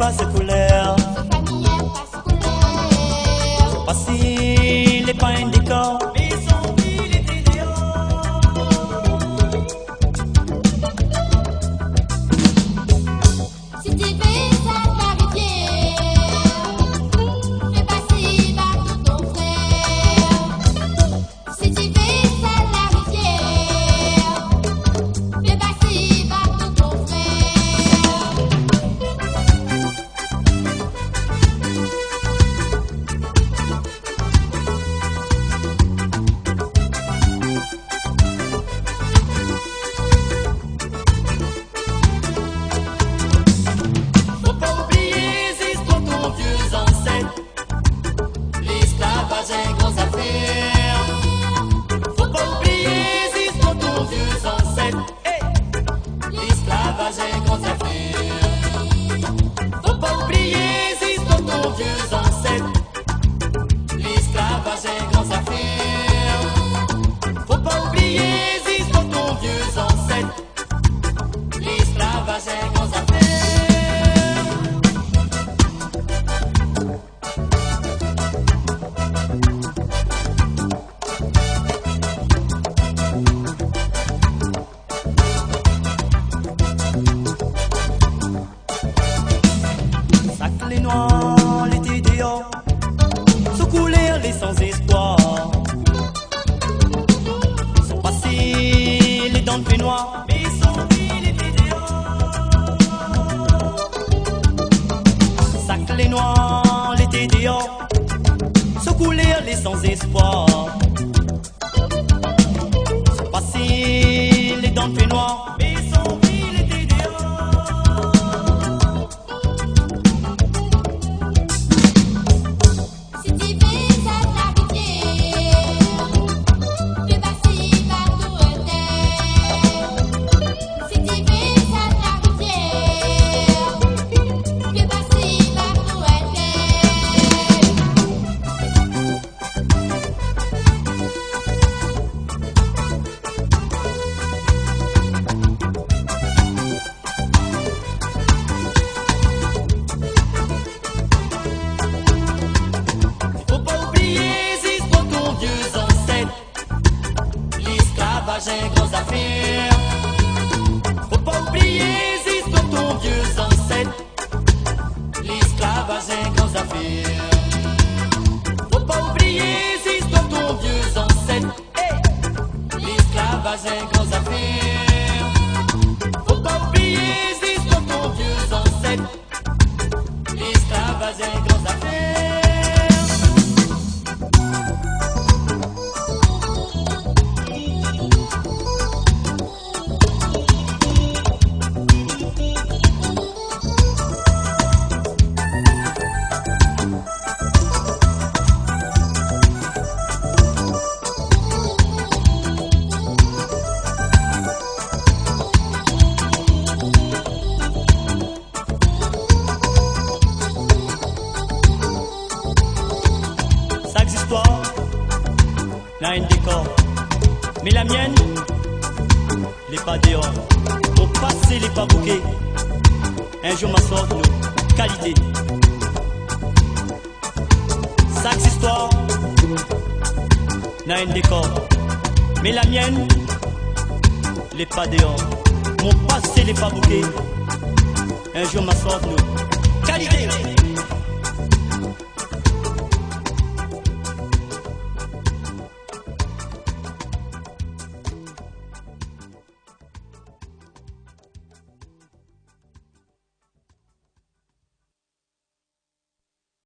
pas scolaire. Pas si les pas un décor. Mais son ville était dehors. Si tu fais ça la rivière, fais passer bateau ton frère. Si tu fais ça la rivière, fais passer bateau ton frère. Faut pas oublier ces histoires de nos vieux ancêtres. L'esclavage est grosse affaire. Faut pas oublier ces histoires de nos vieux ancêtres. Hey! L'esclavage est grosse affaire. Faut pas oublier ces histoires de nos vieux ancêtres. L'esclavage est grosse affaire. Faut pas oublier ces histoires de nos vieux ancêtres. L'esclavage est grosse affaire. Sac les noirs, l'été dehors, se couler les sans espoir. Sont passés les dents de peignoir, mais son ville était dehors. Sac les noirs, l'été dehors, se couler les sans espoir. Sont passés les dents de peignoir, mais son ville était dehors. Si tu fais ça la rivière, fais passer bateau terre. Si tu fais ça la rivière, fais passer bateau terre. Faut pas oublier ces histoires de nos vieux ancêtres. L'esclavage est grosse affaire. Faut pas oublier ces histoires de nos vieux ancêtres. L'esclavage est grosse affaire. Faut pas oublier ces histoires de nos vieux ancêtres. Hey! L'esclavage est grosse affaire. Faut pas oublier ces histoires de nos vieux ancêtres. L'esclavage est grosse affaire. Chaque histoire n'a un décor, mais la mienne, n'est pas dehors. Mon passé n'est pas bouqué. Un jour ma sorte, nos qualités. Chaque histoire n'a un décor, mais la mienne, n'est pas dehors. Mon passé n'est pas bouqué. Un jour ma sorte, nos qualités.